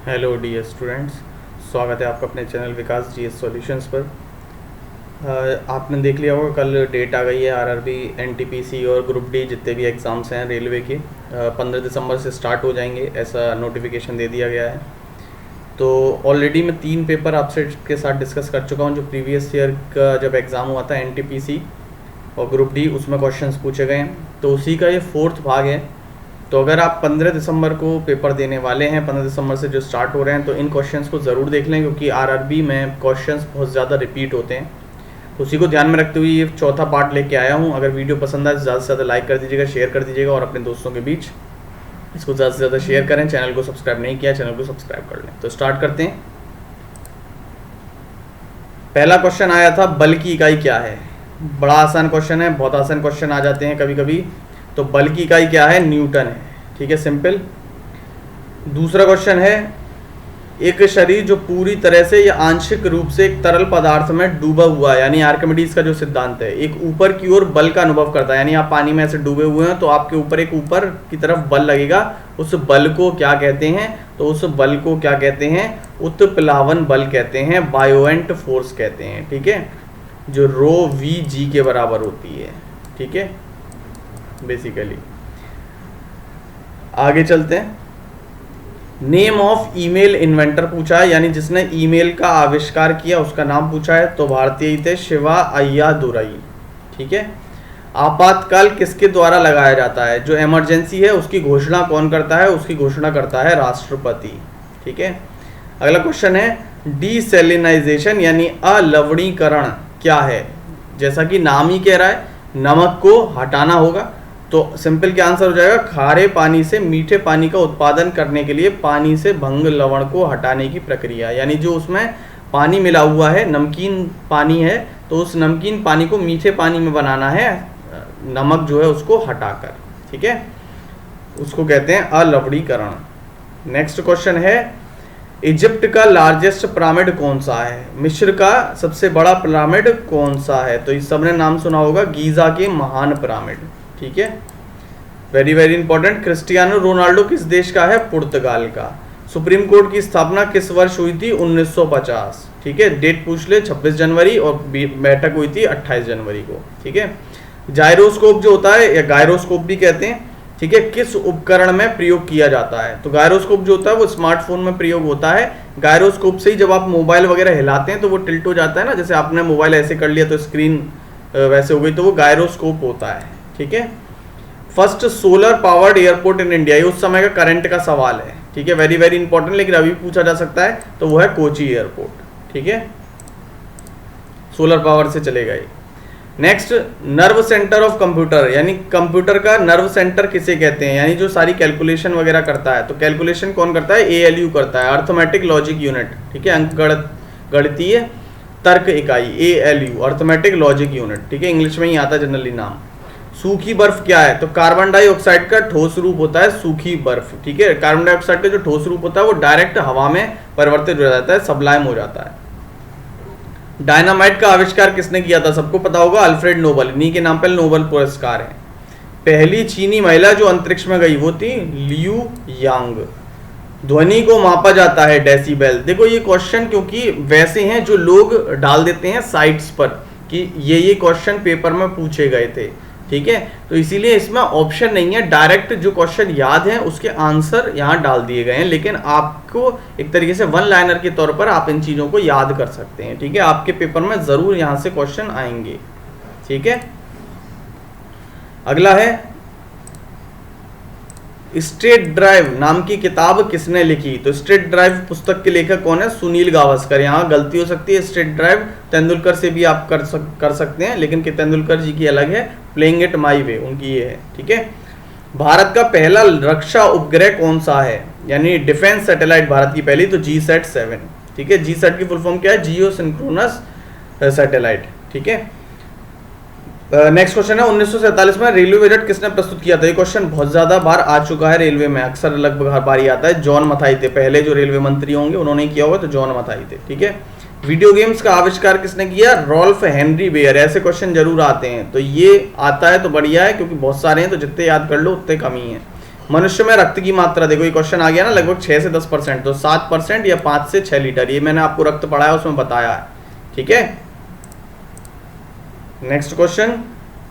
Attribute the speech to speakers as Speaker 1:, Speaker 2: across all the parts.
Speaker 1: Hello dear students, स्वागत है आपका अपने चैनल विकास जीएस सॉल्यूशंस पर। आपने देख लिया होगा कल डेट आ गई है आरआरबी, एनटीपीसी और ग्रुप डी जितने भी एग्ज़ाम्स हैं रेलवे के 15 दिसंबर से स्टार्ट हो जाएंगे, ऐसा नोटिफिकेशन दे दिया गया है। तो ऑलरेडी मैं 3 पेपर आपसे के साथ डिस्कस कर चुका हूं। जो प्रीवियस ईयर का जब एग्ज़ाम हुआ था एनटीपीसी और ग्रुप डी, उसमें क्वेश्चंस पूछे गए हैं, तो उसी का ये 4th भाग है। तो अगर आप 15 दिसंबर को पेपर देने वाले हैं, 15 दिसंबर से जो स्टार्ट हो रहे हैं, तो इन क्वेश्चंस को ज़रूर देख लें, क्योंकि आरआरबी में क्वेश्चंस बहुत ज़्यादा रिपीट होते हैं। तो उसी को ध्यान में रखते हुए ये 4था पार्ट लेके आया हूँ। अगर वीडियो पसंद आए तो ज़्यादा से ज़्यादा लाइक कर दीजिएगा, शेयर कर दीजिएगा और अपने दोस्तों के बीच इसको ज़्यादा से ज़्यादा शेयर करें। चैनल को सब्सक्राइब नहीं किया, चैनल को सब्सक्राइब कर लें। तो स्टार्ट करते हैं। पहला क्वेश्चन आया था, बल की इकाई क्या है। बड़ा आसान क्वेश्चन है, बहुत आसान क्वेश्चन आ जाते हैं कभी कभी। तो बल की इकाई क्या है? न्यूटन है। ठीक है, सिंपल। दूसरा क्वेश्चन है, एक शरीर जो पूरी तरह से या आंशिक रूप से एक तरल पदार्थ में डूबा हुआ है, यानी आर्किमिडीज का जो सिद्धांत है, एक ऊपर की ओर बल का अनुभव करता है। यानी आप पानी में ऐसे डूबे हुए हैं तो आपके ऊपर एक ऊपर की तरफ बल लगेगा। उस बल को क्या कहते हैं? तो उस बल को क्या कहते हैं? उत्प्लावन बल कहते हैं, बायोएंट फोर्स कहते हैं। ठीक है, जो रो वी जी के बराबर होती है। ठीक है, बेसिकली आगे चलते हैं। नेम ऑफ ईमेल इन्वेंटर पूछा है, यानी जिसने ईमेल का आविष्कार किया उसका नाम पूछा है। तो भारतीय ही थे, शिवा अय्यादुरई। ठीक है। आपातकाल किसके द्वारा लगाया जाता है? जो इमरजेंसी है उसकी घोषणा कौन करता है? उसकी घोषणा करता है राष्ट्रपति। ठीक है। अगला क्वेश्चन है, डीसैलिनाइजेशन यानी अलवणीकरण क्या है? जैसा कि नाम ही कह रहा है, नमक को हटाना होगा। तो सिंपल क्या आंसर हो जाएगा? खारे पानी से मीठे पानी का उत्पादन करने के लिए पानी से भंग लवण को हटाने की प्रक्रिया, यानी जो उसमें पानी मिला हुआ है, नमकीन पानी है, तो उस नमकीन पानी को मीठे पानी में बनाना है, नमक जो है उसको हटाकर। ठीक है, उसको कहते हैं अलवणीकरण। नेक्स्ट क्वेश्चन है, इजिप्ट का लार्जेस्ट पिरामिड कौन सा है? मिस्र का सबसे बड़ा पिरामिड कौन सा है? तो इस सबने नाम सुना होगा, गीजा के महान पिरामिड। ठीक है, very very important. Cristiano Ronaldo किस देश का है? पुर्तगाल का। सुप्रीम कोर्ट की स्थापना किस वर्ष हुई थी? 1950। ठीक है, डेट पूछ ले, 26 जनवरी, और बैठक हुई थी 28 जनवरी को। ठीक है। जायरोस्कोप जो होता है, या गायरोस्कोप भी कहते हैं, ठीक है, किस उपकरण में प्रयोग किया जाता है? तो गायरोस्कोप जो होता है वो स्मार्टफोन में प्रयोग होता है। गायरोस्कोप से ही जब आप मोबाइल वगैरह हिलाते हैं तो वो टिल्ट हो जाता है ना, जैसे आपने मोबाइल ऐसे कर लिया तो स्क्रीन वैसे हो गई, तो वो गायरोस्कोप होता है। ठीक है। First solar powered airport in India, ये उस समय का करंट का सवाल है। ठीक है, वेरी वेरी इंपॉर्टेंट, लेकिन अभी पूछा जा सकता है, तो वो है कोची एयरपोर्ट। ठीक है, सोलर पावर से चलेगा ये। Next, nerve centre of computer, यानी कंप्यूटर का नर्व सेंटर किसे कहते हैं? यानी जो सारी कैलकुलेशन वगैरह करता है। तो कैलकुलेशन कौन करता है? एएलयू करता है, अर्थमेटिक लॉजिक यूनिट। ठीक है, अंक गणितीय तर्क इकाई, एएलयू, अर्थमेटिक लॉजिक यूनिट। ठीक है, इंग्लिश में ही आता है जनरली नाम। सूखी बर्फ क्या है? तो कार्बन डाइऑक्साइड का ठोस रूप होता है सूखी बर्फ। ठीक है, कार्बन डाइऑक्साइड का जो ठोस रूप होता है वो डायरेक्ट हवा में परिवर्तित हो जाता है, सबलाइम हो जाता है। डायनामाइट का आविष्कार किसने किया था? सबको पता होगा, अल्फ्रेड नोबल। इन्हीं के नाम पर नोबल पुरस्कार है। पहली चीनी महिला जो अंतरिक्ष में गई वो थी लियू यांग। ध्वनि को मापा जाता है डेसिबल। देखो ये क्वेश्चन क्योंकि वैसे हैं जो लोग डाल देते हैं साइट्स पर कि ये क्वेश्चन पेपर में पूछे गए थे। ठीक है, तो इसीलिए इसमें ऑप्शन नहीं है, डायरेक्ट जो क्वेश्चन याद है उसके आंसर यहाँ डाल दिए गए हैं। लेकिन आपको एक तरीके से वन लाइनर के तौर पर आप इन चीज़ों को याद कर सकते हैं। ठीक है, आपके पेपर में ज़रूर यहाँ से क्वेश्चन आएंगे। ठीक है, अगला है, स्टेट ड्राइव नाम की किताब किसने लिखी? तो स्टेट ड्राइव पुस्तक के लेखक कौन है? सुनील गावस्कर। यहाँ गलती हो सकती है, स्टेट ड्राइव तेंदुलकर से भी आप कर सकते हैं, लेकिन कि तेंदुलकर जी की अलग है, प्लेइंग इट माई वे उनकी ये है। ठीक है, भारत का पहला रक्षा उपग्रह कौन सा है? यानी डिफेंस सैटेलाइट भारत की पहली, तो GSAT-7। ठीक है, GSAT की फुल फॉर्म क्या है? जियो सिंक्रोनस सैटेलाइट। ठीक है। नेक्स्ट क्वेश्चन है, 1947 में रेलवे बजट किसने प्रस्तुत किया था? ये क्वेश्चन बहुत ज्यादा बार आ चुका है रेलवे में, अक्सर लगभग हर बार ही आता है। जॉन मथाई थे पहले जो रेलवे मंत्री होंगे, उन्होंने किया होगा, तो जॉन मथाई थे। ठीक है। वीडियो गेम्स का आविष्कार किसने किया? Rolf Henry Bayer. ऐसे क्वेश्चन जरूर आते हैं, तो ये आता है तो बढ़िया है, क्योंकि बहुत सारे हैं, तो जितने याद कर लो उतने कम ही हैं। मनुष्य में रक्त की मात्रा देखो, ये क्वेश्चन आ गया ना, लगभग 6 से 10%, तो 7% या 5 से 6 लीटर, ये मैंने आपको रक्त पढ़ाया उसमें बताया है, ठीक है। Next question,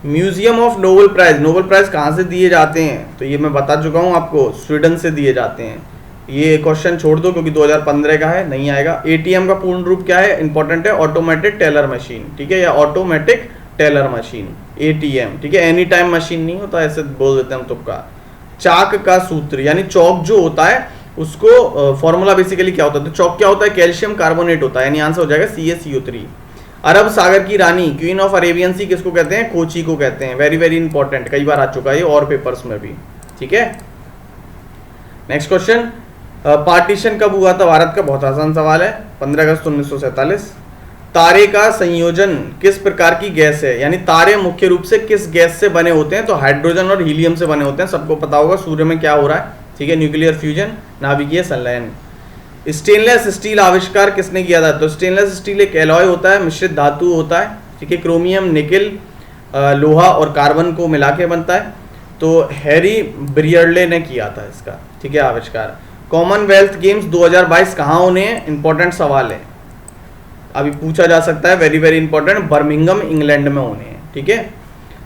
Speaker 1: museum of Nobel Prize, Nobel Prize कहाँ से दिए जाते हैं, तो ये मैं बता चुका हूँ आपको, स्वीडन से दिए जाते हैं। ये क्वेश्चन छोड़ दो क्योंकि 2015 का है, नहीं आएगा। एटीएम का पूर्ण रूप क्या है, इंपॉर्टेंट है, ऑटोमेटिक टेलर मशीन, ठीक है, या ऑटोमेटिक टेलर मशीन, एटीएम, ठीक है। एनी टाइम मशीन नहीं होता, ऐसे बोल देते हैं हम तुक्का। चाक का सूत्र, यानी चौक जो होता है उसको फॉर्मूला बेसिकली क्या होता है, तो चौक क्या होता है, कैल्शियम कार्बोनेट होता है, यानी आंसर हो जाएगा CaCO3। अरब सागर की रानी, क्वीन ऑफ अरेबियन सी किसको कहते हैं, कोची को कहते हैं। वेरी वेरी इंपॉर्टेंट, कई बार आ चुका है ये और पेपर्स में भी, ठीक है। नेक्स्ट क्वेश्चन, पार्टीशन कब हुआ था भारत का, बहुत आसान सवाल है, 15 अगस्त 1947। तारे का संयोजन किस प्रकार की गैस है, यानी तारे मुख्य रूप से किस गैस से बने होते हैं, तो हाइड्रोजन और हीलियम से बने होते हैं। सबको पता होगा सूर्य में क्या हो रहा है, ठीक है, न्यूक्लियर फ्यूजन, नाभिकीय संलयन। स्टेनलेस स्टील आविष्कार किसने किया था, तो स्टेनलेस स्टील एक एलॉय होता है, मिश्रित धातु होता है, ठीक है, क्रोमियम, निकेल, लोहा और कार्बन को मिला के बनता है। तो हैरी ब्रियरले ने किया था इसका, ठीक है, आविष्कार। कॉमनवेल्थ गेम्स 2022 कहाँ होने हैं, इंपॉर्टेंट सवाल है, अभी पूछा जा सकता है, very very important, Birmingham England में होने हैं, ठीक है।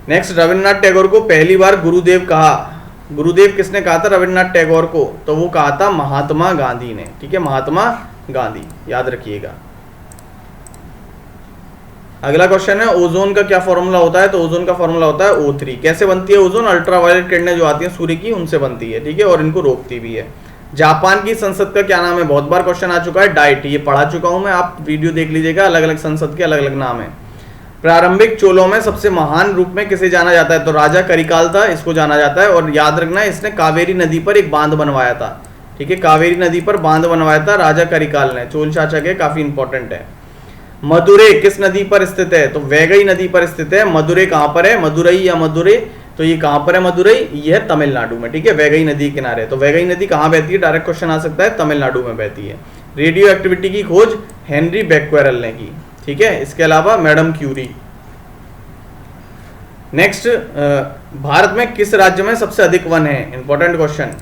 Speaker 1: नेक्स्ट, रविन्द्रनाथ टैगोर को पहली बार गुरुदेव कहा, गुरुदेव किसने कहा था रविन्द्रनाथ टैगोर को, तो वो कहा था महात्मा गांधी ने, ठीक है, महात्मा गांधी, याद रखिएगा। अगला क्वेश्चन है, ओजोन का क्या फॉर्मूला होता है, तो ओजोन का फॉर्मूला होता है O3। कैसे बनती है ओजोन, अल्ट्रावायलेट किरणें जो आती हैं सूर्य की, उनसे बनती है, ठीक है, और इनको रोकती भी है। जापान की संसद का क्या नाम है, बहुत बार क्वेश्चन आ चुका है, डाइट, ये पढ़ा चुका हूं मैं, आप वीडियो देख लीजिएगा, अलग अलग संसद के अलग अलग नाम है। प्रारंभिक चोलों में सबसे महान रूप में किसे जाना जाता है, तो राजा करिकाल था, इसको जाना जाता है। और याद रखना है, इसने कावेरी नदी पर एक बांध बनवाया था, ठीक है, कावेरी नदी पर बांध बनवाया था राजा करिकाल ने, चोल शासक है, काफी इंपॉर्टेंट है। मदुरै किस नदी पर स्थित है, तो वैगई नदी पर स्थित है। मदुरै कहां पर है, मदुरई या मदुरै, तो ये कहां पर है मदुरई, ये है तमिलनाडु में, ठीक है, वैगई नदी किनारे। तो वैगई नदी कहां बहती है, डायरेक्ट क्वेश्चन आ सकता है, तमिलनाडु में बहती है। रेडियो एक्टिविटी की खोज हेनरी बैक्वेरल ने की, ठीक है, इसके अलावा मैडम क्यूरी। नेक्स्ट, भारत में किस राज्य में सबसे अधिक वन है, इंपॉर्टेंट क्वेश्चन,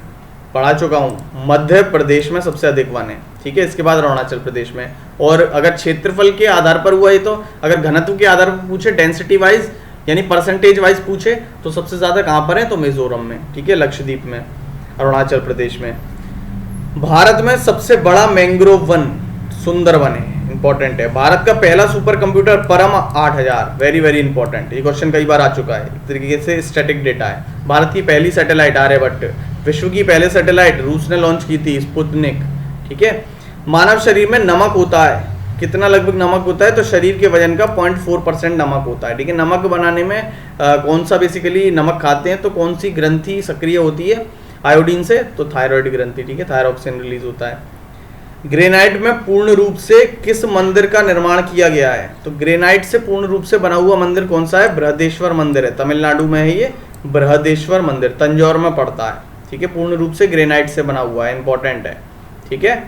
Speaker 1: पढ़ा चुका हूं, मध्य प्रदेश में सबसे अधिक वन है, ठीक है, इसके बाद अरुणाचल प्रदेश में। और अगर क्षेत्रफल के आधार पर हुआ है, तो अगर घनत्व के आधार पर पूछे, डेंसिटी वाइज यानी परसेंटेज वाइज पूछे, तो सबसे ज्यादा कहां पर है, तो मिजोरम में, ठीक है, लक्षद्वीप में, अरुणाचल प्रदेश में। भारत में सबसे बड़ा मैंग्रोव वन सुंदरवन है, इंपॉर्टेंट है। भारत का पहला सुपर कंप्यूटर परम 8000, वेरी वेरी इंपॉर्टेंट, ये क्वेश्चन कई बार आ चुका है, एक तरीके से स्टैटिक डेटा है। भारत की पहली सैटेलाइट आर्यभट्ट, विश्व की पहले सैटेलाइट रूस ने लॉन्च की थी, स्पुतनिक, ठीक है। मानव शरीर में नमक होता है, कितना लगभग नमक होता है, तो शरीर के वजन का 0.4% नमक होता है, ठीक है। नमक बनाने में कौन सा बेसिकली नमक खाते हैं, तो कौन सी ग्रंथि सक्रिय होती है आयोडीन से, तो थायराइड ग्रंथि, ठीक है, थायरॉक्सिन रिलीज होता है। ग्रेनाइट में पूर्ण रूप से किस मंदिर का निर्माण किया गया है, तो ग्रेनाइट से पूर्ण रूप से बना हुआ मंदिर कौन सा है, बृहदेश्वर मंदिर है, तमिलनाडु में है ये बृहदेश्वर मंदिर, तंजौर में पड़ता है, ठीक है, पूर्ण रूप से ग्रेनाइट से बना हुआ है, इंपॉर्टेंट है, ठीक है।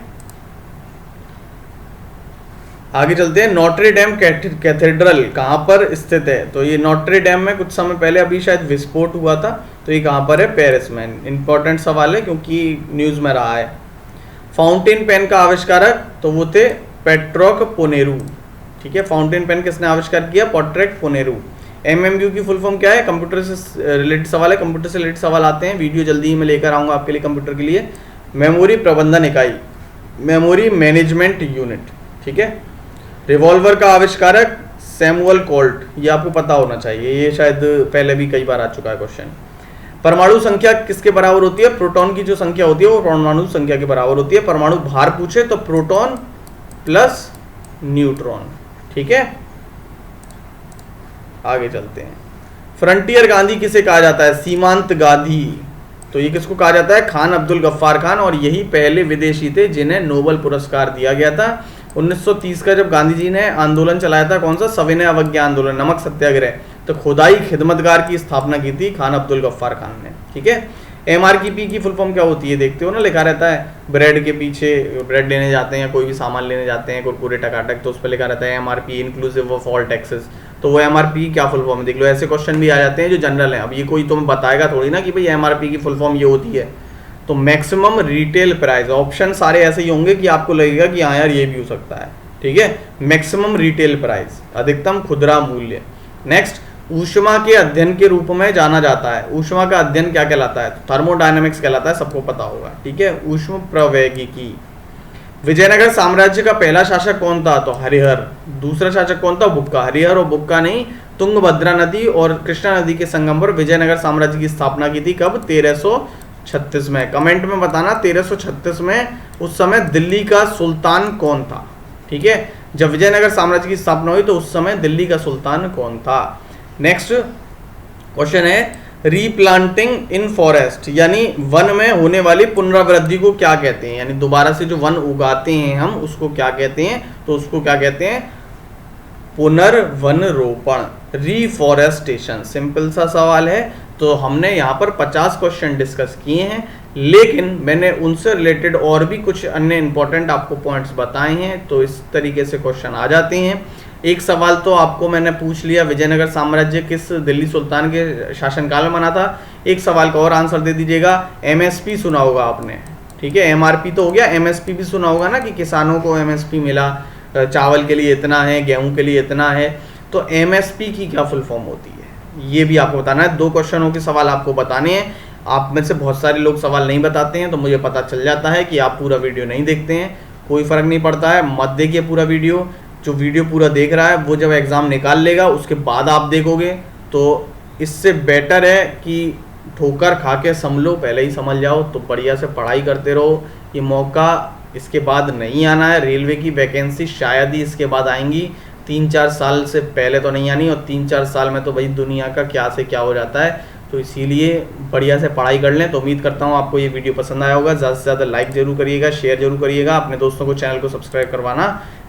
Speaker 1: आगे चलते हैं, नोट्रे डेम कैथेड्रल कहां पर स्थित है, तो ये नोट्रे डेम में कुछ समय पहले अभी शायद विस्फोट हुआ था, तो ये कहां पर है, पेरिस में। इंपॉर्टेंट सवाल है क्योंकि न्यूज में रहा है। फाउंटेन पेन का आविष्कारक, तो वो थे पेट्रोक पोनेरू, ठीक है, फाउंटेन पेन किसने आविष्कार किया, पेट्रोक पोनेरू। एमएमयू की फुल फॉर्म क्या है, कंप्यूटर से रिलेटेड सवाल है, कंप्यूटर से रिलेटेड सवाल आते हैं, वीडियो जल्दी ही मैं लेकर आऊंगा आपके लिए कंप्यूटर के लिए। मेमोरी प्रबंधन इकाई, मेमोरी मैनेजमेंट यूनिट, ठीक है। रिवॉल्वर का आविष्कारक सैमुअल कोल्ट, ये आपको पता होना चाहिए, ये शायद पहले भी कई बार आ चुका है क्वेश्चन। परमाणु संख्या किसके बराबर होती है, प्रोटॉन की जो संख्या होती है वो परमाणु संख्या के बराबर होती है। परमाणु भार पूछे तो प्रोटॉन प्लस न्यूट्रॉन, ठीक है। आगे चलते हैं, फ्रंटियर गांधी किसे कहा जाता है, सीमांत गांधी, तो ये किसको कहा जाता है, खान अब्दुल गफ्फार खान, और यही पहले विदेशी थे जिन्हें नोबेल पुरस्कार दिया गया था। 1930 का जब गांधी जी ने आंदोलन चलाया था, कौन सा, सविनय अवज्ञा आंदोलन, नमक सत्याग्रह, तो खुदाई खिदमतगार की स्थापना की थी खान अब्दुल गफ्फार खान ने, ठीक है। एमआरपी की फुल फॉर्म क्या होती है, देखते हो ना, लिखा रहता है ब्रेड के पीछे, ब्रेड लेने जाते हैं, कोई भी सामान लेने जाते हैं, कुरकुरे टकाटक, तो उस पर लिखा रहता है MRP inclusive of all taxes, तो वो एमआरपी क्या फुल फॉर्म है, देख लो, ऐसे क्वेश्चन भी आ जाते हैं जो जनरल है। अब ये कोई तुम्हें बताएगा थोड़ी ना कि भाई एमआरपी की फुल फॉर्म ये होती है, तो मैक्सिमम रिटेल प्राइस, ऑप्शन सारे ऐसे ही होंगे कि आपको लगेगा कि हाँ यार ये भी हो सकता है, ठीक है। मैक्सिमम रिटेल प्राइस, अधिकतम खुदरा मूल्य। नेक्स्ट, ऊष्मा के अध्ययन के रूप में जाना जाता है। ऊष्मा का अध्ययन क्या कहलाता है? थर्मोडायनेमिक्स कहलाता है, सबको पता होगा, ठीक है। ऊष्म प्रवैगिकी। विजयनगर साम्राज्य का पहला शासक कौन था? तो हरिहर। दूसरा शासक कौन था? बुक्का। हरिहर और बुक्का नहीं, तुंगभद्रा नदी और कृष्णा नदी के संगम पर विजयनगर साम्राज्य की स्थापना की थी। कब? 1336 में। कमेंट में बताना 1336 में उस समय दिल्ली का सुल्तान कौन था, ठीक है। जब विजयनगर साम्राज्य की स्थापना हुई तो उस समय दिल्ली का सुल्तान कौन था। नेक्स्ट क्वेश्चन है, रीप्लांटिंग इन फॉरेस्ट, यानी वन में होने वाली पुनरावृद्धि को क्या कहते हैं? यानी दोबारा से जो वन उगाते हैं हम, उसको क्या कहते हैं? तो उसको क्या कहते हैं? पुनर्वन रोपण, रीफॉरेस्टेशन। सिंपल सा सवाल है। तो हमने यहाँ पर 50 क्वेश्चन डिस्कस किए हैं, लेकिन मैंने उनसे रिलेटेड और भी कुछ अन्य इंपॉर्टेंट आपको पॉइंट्स बताए हैं, तो इस तरीके से क्वेश्चन आ जाते हैं। एक सवाल तो आपको मैंने पूछ लिया, विजयनगर साम्राज्य किस दिल्ली सुल्तान के शासनकाल में बना था। एक सवाल का और आंसर दे दीजिएगा, एमएसपी सुना होगा आपने, ठीक है। एमआरपी तो हो गया, एमएसपी भी सुना होगा ना, कि किसानों को एमएसपी मिला, चावल के लिए इतना है, गेहूं के लिए इतना है। तो एमएसपी की क्या फुल फॉर्म होती है, ये भी आपको बताना है। 2 क्वेश्चनों के सवाल आपको बताने हैं। आप में से बहुत सारे लोग सवाल नहीं बताते हैं, तो मुझे पता चल जाता है कि आप पूरा वीडियो नहीं देखते हैं। कोई फर्क नहीं पड़ता है, मत देखिए पूरा वीडियो। जो वीडियो पूरा देख रहा है वो जब एग्ज़ाम निकाल लेगा उसके बाद आप देखोगे, तो इससे बेटर है कि ठोकर खा के समझ लो, पहले ही समझ जाओ। तो बढ़िया से पढ़ाई करते रहो। ये मौका इसके बाद नहीं आना है। रेलवे की वैकेंसी शायद ही इसके बाद आएंगी, 3-4 साल से पहले तो नहीं आनी, और 3-4 साल में तो भाई दुनिया का क्या से क्या हो जाता है। तो इसीलिए बढ़िया से पढ़ाई कर लें। तो उम्मीद करता हूँ आपको ये वीडियो पसंद आया होगा। ज़्यादा से ज़्यादा लाइक जरूर करिएगा, शेयर जरूर करिएगा, अपने दोस्तों को चैनल को सब्सक्राइब करवाना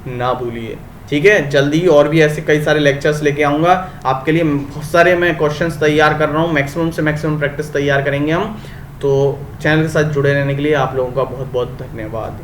Speaker 1: ना भूलिए, ठीक है। जल्दी और भी ऐसे कई सारे लेक्चर्स लेके आऊँगा आपके लिए। बहुत सारे मैं क्वेश्चंस तैयार कर रहा हूँ, मैक्सिमम से मैक्सिमम प्रैक्टिस तैयार करेंगे हम। तो चैनल के साथ जुड़े रहने के लिए आप लोगों का बहुत बहुत धन्यवाद।